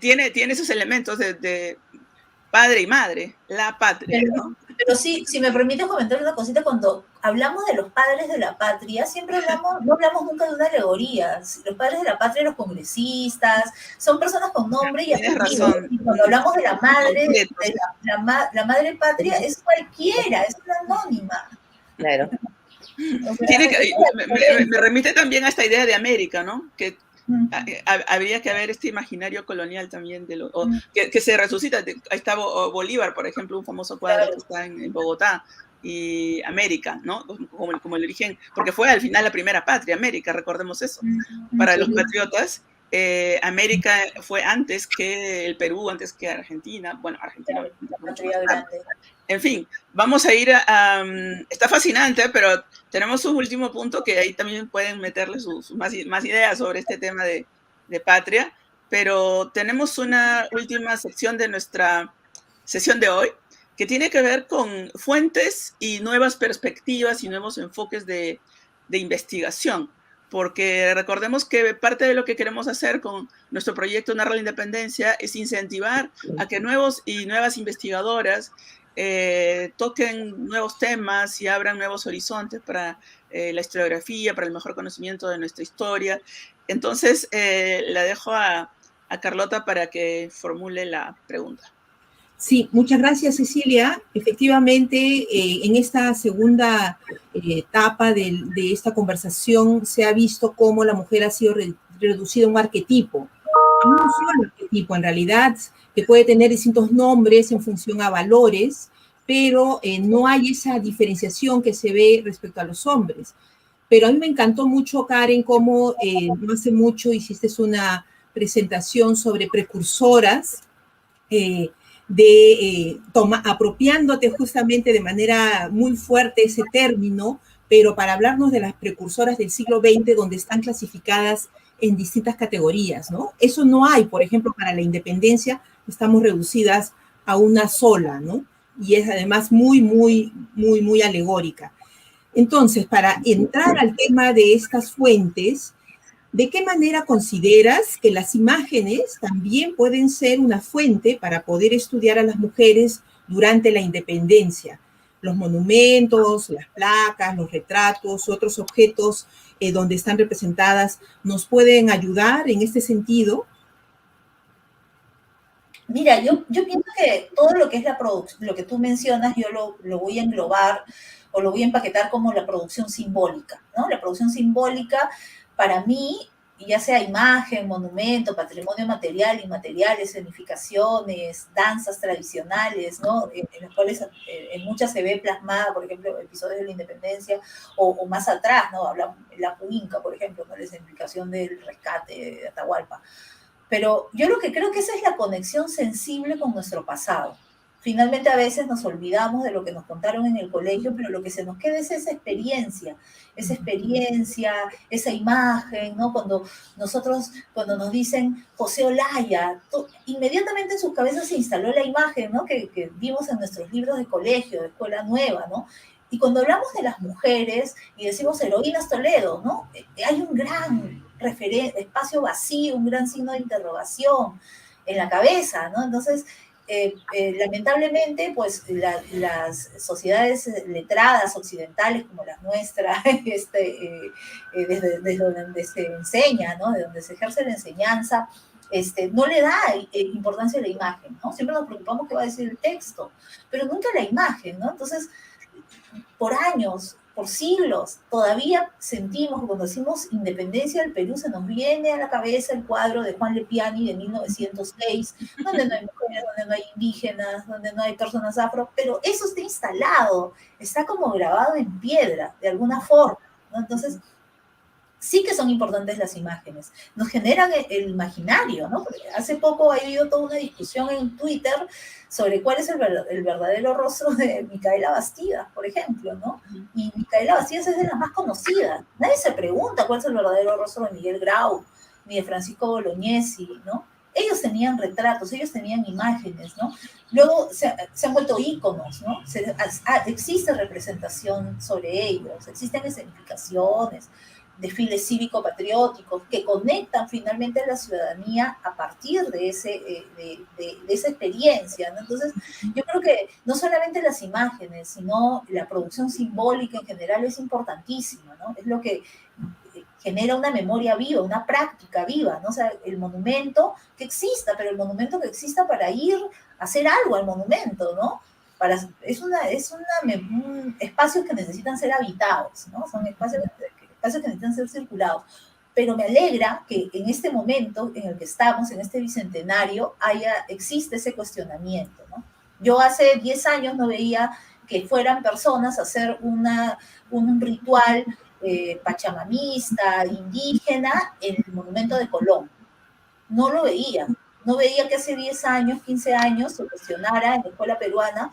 tiene esos elementos de padre y madre, la patria, ¿no? Pero sí, si me permites comentar una cosita, cuando hablamos de los padres de la patria, no hablamos nunca de una alegoría. Los padres de la patria, los congresistas, son personas con nombre y apellido. Tienes razón. Y cuando hablamos de la madre, la madre patria, es cualquiera, es una anónima. Claro. O sea, me remite también a esta idea de América, ¿no? Que habría que haber este imaginario colonial también, que se resucita. Ahí está Bolívar, por ejemplo, un famoso cuadro que está en Bogotá, y América, ¿no? Como el origen, porque fue al final la primera patria, América, recordemos eso. Para los patriotas, América fue antes que el Perú, antes que Argentina. Bueno, Argentina mucho más tarde. En fin, vamos a ir está fascinante, pero tenemos un último punto que ahí también pueden meterle sus más ideas sobre este tema de patria, pero tenemos una última sección de nuestra sesión de hoy que tiene que ver con fuentes y nuevas perspectivas y nuevos enfoques de investigación, porque recordemos que parte de lo que queremos hacer con nuestro proyecto Narra la Independencia es incentivar a que nuevos y nuevas investigadoras toquen nuevos temas y abran nuevos horizontes para la historiografía, para el mejor conocimiento de nuestra historia. Entonces, la dejo a Carlota para que formule la pregunta. Sí, muchas gracias, Cecilia. Efectivamente, en esta segunda etapa de esta conversación se ha visto cómo la mujer ha sido reducida a un arquetipo. Un solo arquetipo, en realidad, que puede tener distintos nombres en función a valores, pero no hay esa diferenciación que se ve respecto a los hombres. Pero a mí me encantó mucho, Karen, cómo no hace mucho hiciste una presentación sobre precursoras, apropiándote justamente de manera muy fuerte ese término, pero para hablarnos de las precursoras del siglo XX, donde están clasificadas en distintas categorías, ¿no? Eso no hay, por ejemplo, para la independencia, estamos reducidas a una sola, ¿no? Y es además muy alegórica. Entonces, para entrar al tema de estas fuentes, ¿de qué manera consideras que las imágenes también pueden ser una fuente para poder estudiar a las mujeres durante la independencia? Los monumentos, las placas, los retratos, otros objetos donde están representadas, ¿nos pueden ayudar en este sentido? Mira, yo pienso que todo lo que es la producción, lo que tú mencionas, yo lo voy a englobar o lo voy a empaquetar como la producción simbólica, ¿no? La producción simbólica, para mí, ya sea imagen, monumento, patrimonio material, inmaterial, escenificaciones, danzas tradicionales, ¿no? En las cuales en muchas se ve plasmada, por ejemplo, episodios de la independencia, o más atrás, ¿no? Habla la Inca, por ejemplo, ¿no? La escenificación del rescate de Atahualpa. Pero yo lo que creo que esa es la conexión sensible con nuestro pasado. Finalmente a veces nos olvidamos de lo que nos contaron en el colegio, pero lo que se nos queda es esa experiencia, esa imagen, ¿no? Cuando nos dicen José Olaya, inmediatamente en sus cabezas se instaló la imagen, ¿no? Que vimos en nuestros libros de colegio, de escuela nueva, ¿no? Y cuando hablamos de las mujeres y decimos heroínas Toledo, ¿no? Hay un gran espacio vacío, un gran signo de interrogación en la cabeza, ¿no? Entonces, lamentablemente, pues las sociedades letradas occidentales como las nuestras, desde donde se enseña, ¿no? De donde se ejerce la enseñanza, no le da importancia a la imagen, ¿no? Siempre nos preocupamos qué va a decir el texto, pero nunca la imagen, ¿no? Entonces, por años, por siglos, todavía sentimos que cuando decimos independencia del Perú se nos viene a la cabeza el cuadro de Juan Lepiani de 1906, donde no hay mujeres, donde no hay indígenas, donde no hay personas afro, pero eso está instalado, está como grabado en piedra, de alguna forma, ¿no? Entonces, sí que son importantes las imágenes, nos generan el imaginario, ¿no? Porque hace poco ha habido toda una discusión en Twitter sobre cuál es el verdadero rostro de Micaela Bastidas, por ejemplo, ¿no? Y Micaela Bastidas es de las más conocidas. Nadie se pregunta cuál es el verdadero rostro de Miguel Grau, ni de Francisco Bolognesi, ¿no? Ellos tenían retratos, ellos tenían imágenes, ¿no? Luego se han vuelto íconos, ¿no? Existe representación sobre ellos, existen escenificaciones, desfiles cívico-patrióticos que conectan finalmente a la ciudadanía a partir de esa experiencia, ¿no? Entonces, yo creo que no solamente las imágenes, sino la producción simbólica en general es importantísima, ¿no? Es lo que genera una memoria viva, una práctica viva, ¿no? O sea, el monumento que exista, pero el monumento que exista para ir a hacer algo al monumento, ¿no? Espacios que necesitan ser habitados, ¿no? Son espacios que necesitan ser circulados. Pero me alegra que en este momento en el que estamos, en este bicentenario, existe ese cuestionamiento, ¿no? Yo hace 10 años no veía que fueran personas a hacer un ritual pachamamista, indígena, en el monumento de Colón. No lo veía. No veía que hace 10 años, 15 años se cuestionara en la escuela peruana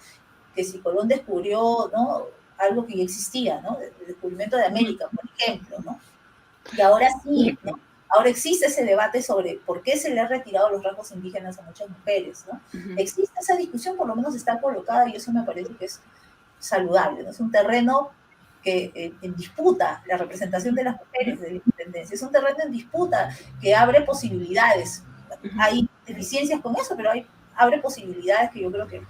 que si Colón descubrió, ¿no?, algo que ya existía, ¿no? El descubrimiento de América, por ejemplo, ¿no? Y ahora sí, ¿no? Ahora existe ese debate sobre por qué se le han retirado los rasgos indígenas a muchas mujeres, ¿no? Existe esa discusión, por lo menos está colocada, y eso me parece que es saludable, ¿no? Es un terreno que en disputa la representación de las mujeres de la independencia, es un terreno en disputa que abre posibilidades. Hay deficiencias con eso, pero abre posibilidades que yo creo que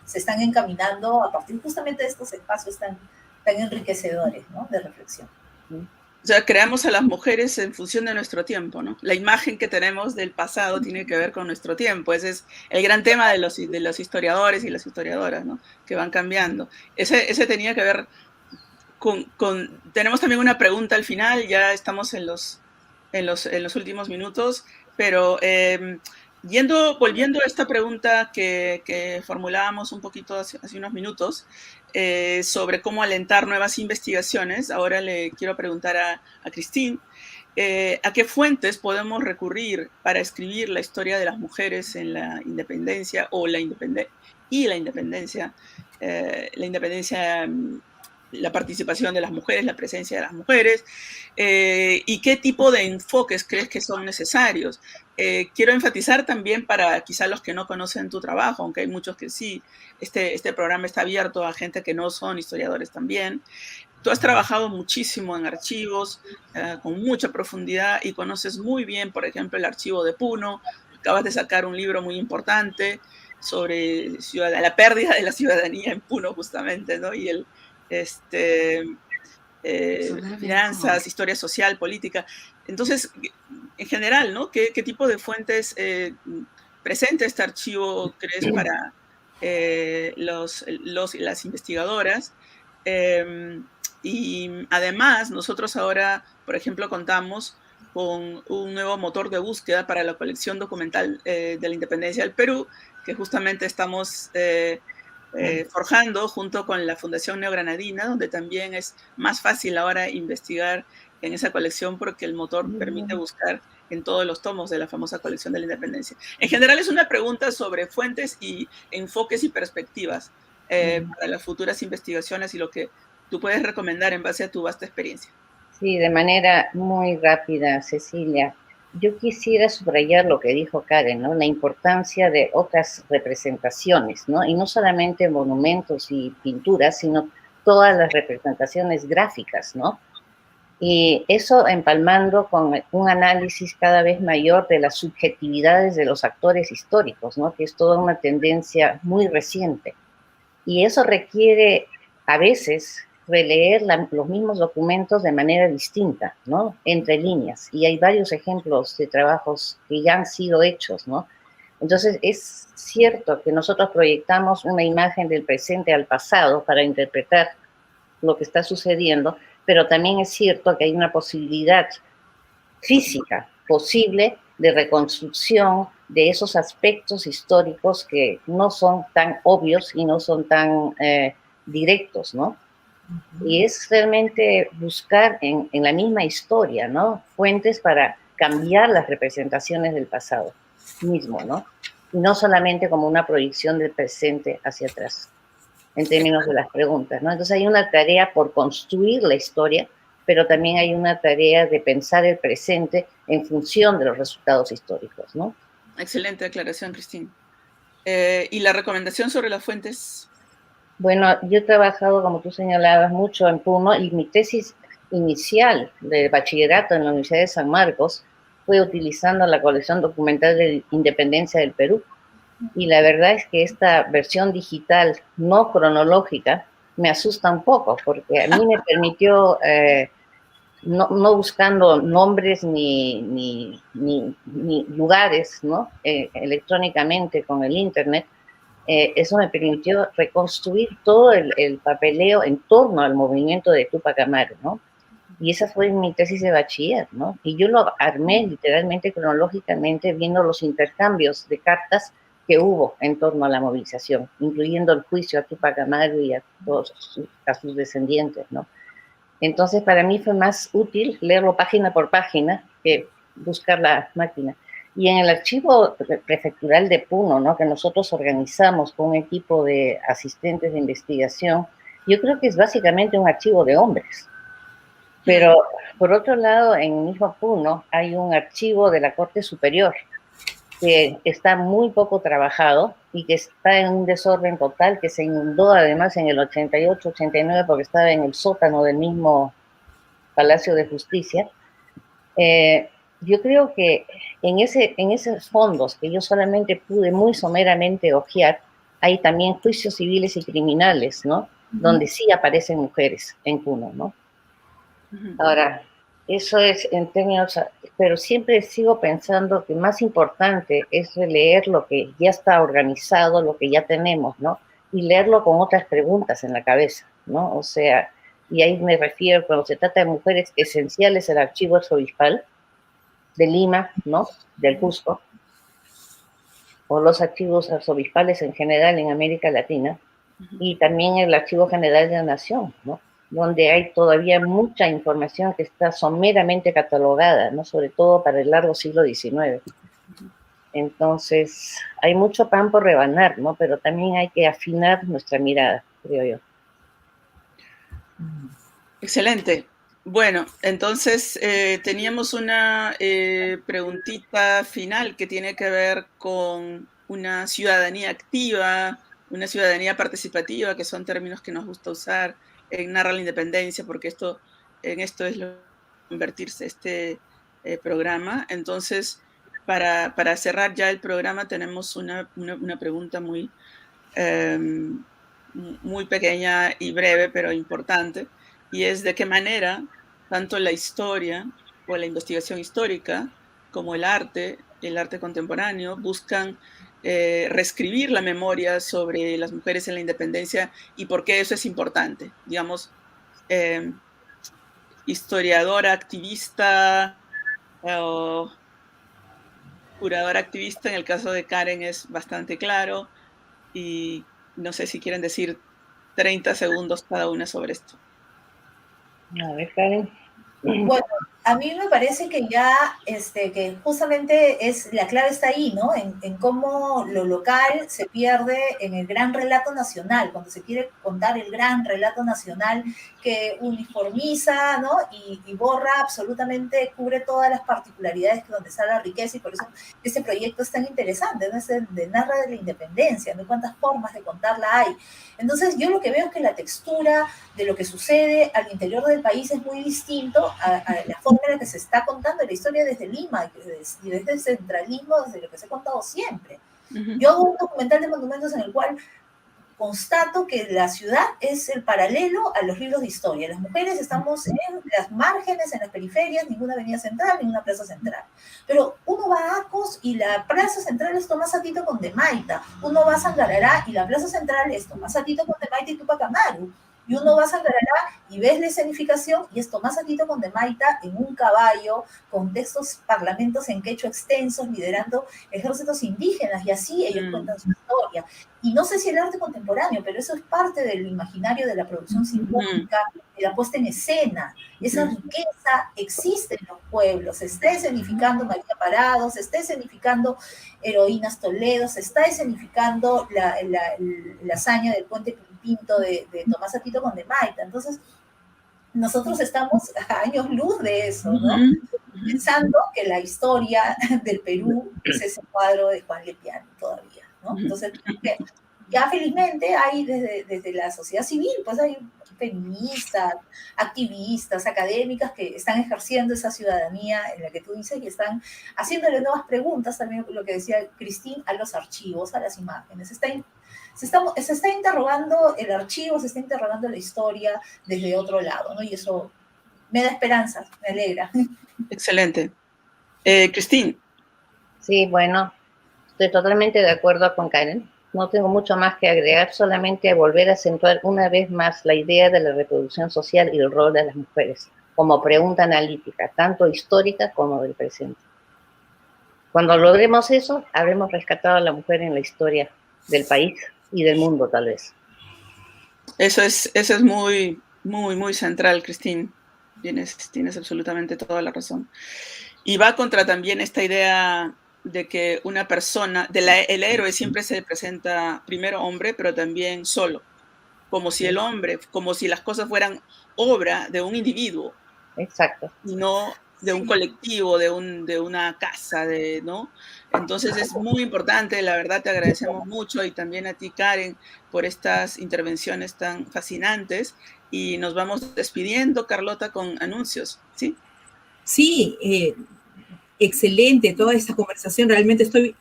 se están encaminando a partir justamente de estos espacios tan enriquecedores, ¿no?, de reflexión. O sea, creamos a las mujeres en función de nuestro tiempo, ¿no? La imagen que tenemos del pasado tiene que ver con nuestro tiempo. Ese es el gran tema de los historiadores y las historiadoras, ¿no?, que van cambiando. Ese tenía que ver con... Tenemos también una pregunta al final, ya estamos en los últimos minutos, pero... volviendo a esta pregunta que formulábamos un poquito hace unos minutos, sobre cómo alentar nuevas investigaciones, ahora le quiero preguntar a Christine, ¿a qué fuentes podemos recurrir para escribir la historia de las mujeres en la independencia la participación de las mujeres, la presencia de las mujeres, y qué tipo de enfoques crees que son necesarios? Quiero enfatizar también para quizá los que no conocen tu trabajo, aunque hay muchos que sí, este programa está abierto a gente que no son historiadores también. Tú has trabajado muchísimo en archivos, con mucha profundidad, y conoces muy bien, por ejemplo, el archivo de Puno. Acabas de sacar un libro muy importante sobre la pérdida de la ciudadanía en Puno, justamente, ¿no? Y finanzas, historia social, política. Entonces, en general, ¿no?, ¿Qué tipo de fuentes presente este archivo CRES para los y las investigadoras. Y además, nosotros ahora, por ejemplo, contamos con un nuevo motor de búsqueda para la colección documental de la independencia del Perú, que justamente estamos forjando junto con la Fundación Neogranadina, donde también es más fácil ahora investigar en esa colección porque el motor permite buscar en todos los tomos de la famosa colección de la independencia. En general es una pregunta sobre fuentes y enfoques y perspectivas para las futuras investigaciones y lo que tú puedes recomendar en base a tu vasta experiencia. Sí, de manera muy rápida, Cecilia. Yo quisiera subrayar lo que dijo Karen, ¿no? La importancia de otras representaciones, ¿no? Y no solamente monumentos y pinturas, sino todas las representaciones gráficas, ¿no? Y eso empalmando con un análisis cada vez mayor de las subjetividades de los actores históricos, ¿no? Que es toda una tendencia muy reciente. Y eso requiere a veces releer los mismos documentos de manera distinta, ¿no? Entre líneas. Y hay varios ejemplos de trabajos que ya han sido hechos, ¿no? Entonces, es cierto que nosotros proyectamos una imagen del presente al pasado para interpretar lo que está sucediendo, pero también es cierto que hay una posibilidad física posible de reconstrucción de esos aspectos históricos que no son tan obvios y no son tan directos, ¿no? Y es realmente buscar en la misma historia, ¿no? Fuentes para cambiar las representaciones del pasado mismo, ¿no? Y no solamente como una proyección del presente hacia atrás, en términos de las preguntas, ¿no? Entonces hay una tarea por construir la historia, pero también hay una tarea de pensar el presente en función de los resultados históricos, ¿no? Excelente aclaración, Cristina. ¿Y la recomendación sobre las fuentes? Bueno, yo he trabajado, como tú señalabas, mucho en Puno y mi tesis inicial de bachillerato en la Universidad de San Marcos fue utilizando la colección documental de Independencia del Perú. Y la verdad es que esta versión digital no cronológica me asusta un poco, porque a mí me permitió, no buscando nombres ni lugares, ¿no? Electrónicamente con el Internet, eso me permitió reconstruir todo el papeleo en torno al movimiento de Túpac Amaru, ¿no? Y esa fue mi tesis de bachiller, ¿no? Y yo lo armé literalmente cronológicamente viendo los intercambios de cartas que hubo en torno a la movilización, incluyendo el juicio a Túpac Amaru y a todos sus descendientes, ¿no? Entonces, para mí fue más útil leerlo página por página que buscar la máquina. Y en el archivo prefectural de Puno, ¿no? Que nosotros organizamos con un equipo de asistentes de investigación, yo creo que es básicamente un archivo de hombres. Pero, por otro lado, en mismo Puno hay un archivo de la Corte Superior que está muy poco trabajado y que está en un desorden total, que se inundó además en el 88, 89, porque estaba en el sótano del mismo Palacio de Justicia. Yo creo que en esos fondos que yo solamente pude muy someramente hojear, hay también juicios civiles y criminales, ¿no? Donde sí aparecen mujeres en Puno, ¿no? Ahora, eso es en términos, pero siempre sigo pensando que más importante es releer lo que ya está organizado, lo que ya tenemos, ¿no? Y leerlo con otras preguntas en la cabeza, ¿no? O sea, y ahí me refiero, cuando se trata de mujeres esenciales, el archivo arzobispal de Lima, ¿no? Del Cusco, o los archivos arzobispales en general en América Latina, y también el Archivo General de la Nación, ¿no? Donde hay todavía mucha información que está someramente catalogada, ¿no? Sobre todo para el largo siglo XIX. Entonces, hay mucho pan por rebanar, ¿no? Pero también hay que afinar nuestra mirada, creo yo. Excelente. Bueno, entonces teníamos una preguntita final que tiene que ver con una ciudadanía activa, una ciudadanía participativa, que son términos que nos gusta usar en Narra la Independencia, porque en esto es lo que convertirse este programa. Entonces, para cerrar ya el programa, tenemos una pregunta muy pequeña y breve, pero importante, y es de qué manera tanto la historia o la investigación histórica como el arte el arte contemporáneo, buscan reescribir la memoria sobre las mujeres en la independencia y por qué eso es importante. Digamos, historiadora, activista o curadora activista, en el caso de Karen es bastante claro, y no sé si quieren decir 30 segundos cada una sobre esto. A ver, Karen. Bueno, a mí me parece que ya, que justamente la clave está ahí, ¿no? En cómo lo local se pierde en el gran relato nacional, cuando se quiere contar el gran relato nacional que uniformiza, ¿no? Y borra absolutamente, cubre todas las particularidades que donde está la riqueza, y por eso este proyecto es tan interesante, ¿no? Es el de narra de la independencia, ¿no? Cuántas formas de contarla hay. Entonces, yo lo que veo es que la textura de lo que sucede al interior del país es muy distinto a la forma en la que se está contando la historia desde Lima y desde el centralismo, desde lo que se ha contado siempre. Yo hago un documental de monumentos en el cual constato que la ciudad es el paralelo a los libros de historia. Las mujeres estamos en las márgenes, en las periferias, ninguna avenida central, ninguna plaza central. Pero uno va a Acos y la plaza central es Tomás Atito con Demaita. Uno va a Sangarará y la plaza central es Tomás Atito con Demaita y Tupac Amaru. Y uno va a Sangarará y ves la escenificación y es Tomás Atito con Demaita en un caballo, con textos parlamentos en quechua extensos, liderando ejércitos indígenas, y así ellos cuentan su historia. Y no sé si el arte contemporáneo, pero eso es parte del imaginario de la producción simbólica, de la puesta en escena. Esa riqueza existe en los pueblos, se está escenificando María Parado, se está escenificando Heroínas Toledo, se está escenificando la hazaña del puente Pinto de Tomás Atito con Demaita. Entonces, nosotros estamos a años luz de eso, ¿no? Pensando que la historia del Perú es ese cuadro de Juan Lepiano todavía, ¿no? Entonces, ya felizmente hay desde la sociedad civil, pues hay feministas, activistas, académicas que están ejerciendo esa ciudadanía en la que tú dices y están haciéndole nuevas preguntas, también lo que decía Cristín, a los archivos, a las imágenes. Se está interrogando el archivo, se está interrogando la historia desde otro lado, ¿no? Y eso me da esperanza, me alegra. Excelente. Cristín. Sí, bueno, estoy totalmente de acuerdo con Karen. No tengo mucho más que agregar, solamente volver a acentuar una vez más la idea de la reproducción social y el rol de las mujeres como pregunta analítica, tanto histórica como del presente. Cuando logremos eso, habremos rescatado a la mujer en la historia del país y del mundo, tal vez. Eso es muy, muy, muy central, Cristín. Tienes absolutamente toda la razón. Y va contra también esta idea de que una persona, el héroe siempre se presenta primero hombre, pero también solo, como si el hombre, como si las cosas fueran obra de un individuo. Exacto. Y no de un colectivo, de una casa, ¿no? Entonces es muy importante, la verdad te agradecemos mucho, y también a ti, Karen, por estas intervenciones tan fascinantes, y nos vamos despidiendo, Carlota, con anuncios, ¿sí? Sí, excelente toda esta conversación, realmente estoy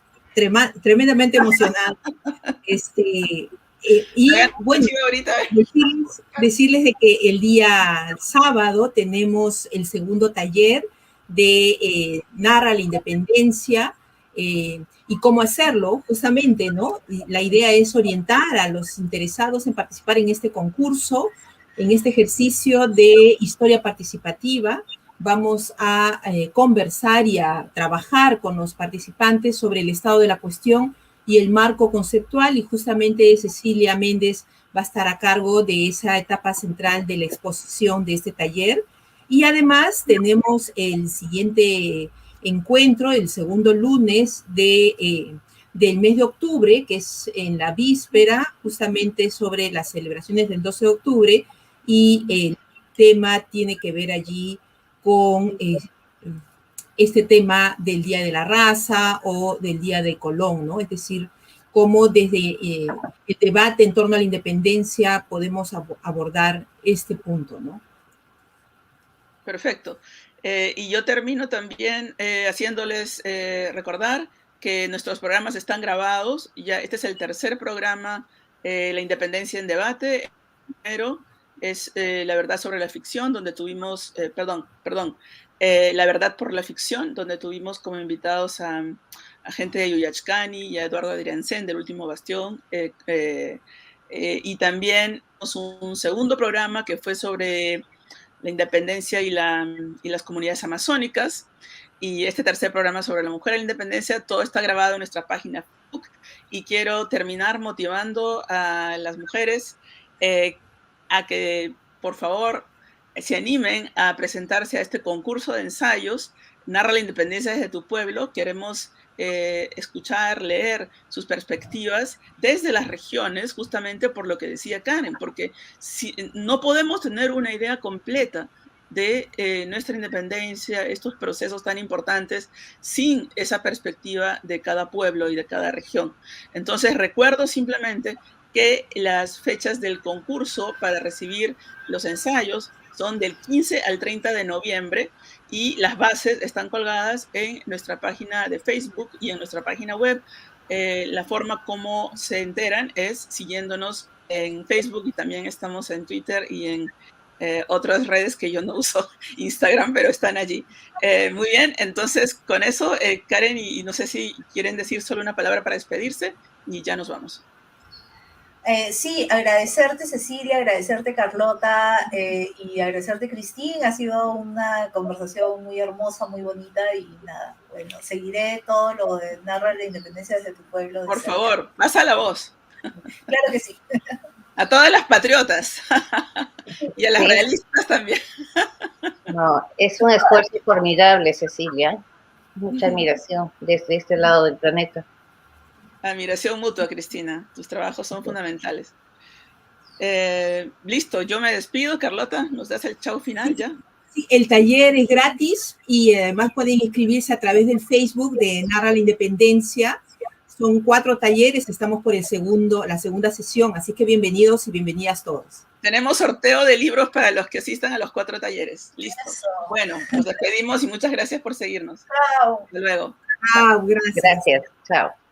tremendamente emocionada. Y bueno, decirles de que el día sábado tenemos el segundo taller de Narra la Independencia y cómo hacerlo, justamente, ¿no? Y la idea es orientar a los interesados en participar en este concurso, en este ejercicio de historia participativa. Vamos a conversar y a trabajar con los participantes sobre el estado de la cuestión y el marco conceptual, y justamente Cecilia Méndez va a estar a cargo de esa etapa central de la exposición de este taller. Y además tenemos el siguiente encuentro, el segundo lunes del mes de octubre, que es en la víspera, justamente sobre las celebraciones del 12 de octubre, y el tema tiene que ver allí con este tema del Día de la Raza o del Día de Colón, ¿no? Es decir, cómo desde el debate en torno a la independencia podemos abordar este punto, ¿no? Perfecto. Y yo termino también haciéndoles recordar que nuestros programas están grabados. Ya este es el tercer programa, La Independencia en Debate, pero es La Verdad sobre la Ficción, donde tuvimos, La verdad por la ficción, donde tuvimos como invitados a gente de Yuyachkani y a Eduardo Adriansen del Último Bastión, y también un segundo programa que fue sobre la independencia y las comunidades amazónicas, y este tercer programa sobre la mujer y la independencia. Todo está grabado en nuestra página Facebook, y quiero terminar motivando a las mujeres a que por favor se animen a presentarse a este concurso de ensayos, Narra la independencia desde tu pueblo. Queremos escuchar, leer sus perspectivas desde las regiones, justamente por lo que decía Karen, porque no podemos tener una idea completa de nuestra independencia, estos procesos tan importantes, sin esa perspectiva de cada pueblo y de cada región. Entonces, recuerdo simplemente que las fechas del concurso para recibir los ensayos son del 15 al 30 de noviembre, y las bases están colgadas en nuestra página de Facebook y en nuestra página web. La forma como se enteran es siguiéndonos en Facebook, y también estamos en Twitter y en otras redes que yo no uso, Instagram, pero están allí. Muy bien, entonces con eso, Karen, y no sé si quieren decir solo una palabra para despedirse y ya nos vamos. Sí, agradecerte, Cecilia, agradecerte, Carlota, y agradecerte, Cristín. Ha sido una conversación muy hermosa, muy bonita, y nada, bueno, seguiré todo lo de Narra la independencia desde tu pueblo. Por favor, pasa la voz. Claro que sí. A todas las patriotas y a las realistas también. No, es un esfuerzo formidable, Cecilia. Mucha admiración desde este lado del planeta. Admiración mutua, Cristina. Tus trabajos son fundamentales. Listo, yo me despido. Carlota, ¿nos das el chau final ya? Sí, el taller es gratis, y además pueden inscribirse a través del Facebook de Narra la Independencia. Son 4 talleres, estamos por la segunda sesión, así que bienvenidos y bienvenidas todos. Tenemos sorteo de libros para los que asistan a los 4 talleres. Listo. Eso. Bueno, nos despedimos y muchas gracias por seguirnos. Chao. Hasta luego. Chao, gracias. Gracias, chao.